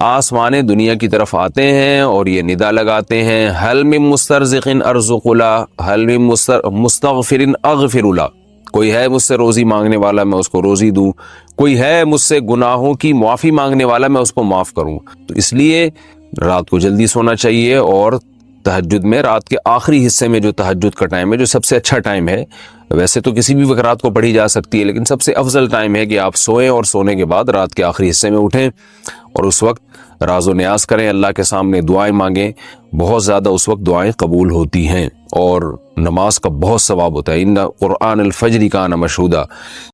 آسمان دنیا کی طرف آتے ہیں اور یہ ندا لگاتے ہیں حل من مسترزق ارزق له، حل من مستغفر اغفر له، کوئی ہے مجھ سے روزی مانگنے والا میں اس کو روزی دوں، کوئی ہے مجھ سے گناہوں کی معافی مانگنے والا میں اس کو معاف کروں۔ تو اس لیے رات کو جلدی سونا چاہیے، اور تہجد میں رات کے آخری حصے میں جو تہجد کا ٹائم ہے جو سب سے اچھا ٹائم ہے، ویسے تو کسی بھی وقت رات کو پڑھی جا سکتی ہے، لیکن سب سے افضل ٹائم ہے کہ آپ سوئیں اور سونے کے بعد رات کے آخری حصے میں اٹھیں اور اس وقت راز و نیاز کریں، اللہ کے سامنے دعائیں مانگیں، بہت زیادہ اس وقت دعائیں قبول ہوتی ہیں اور نماز کا بہت ثواب ہوتا ہے۔ ان قرآن الفجر کان مشہودا۔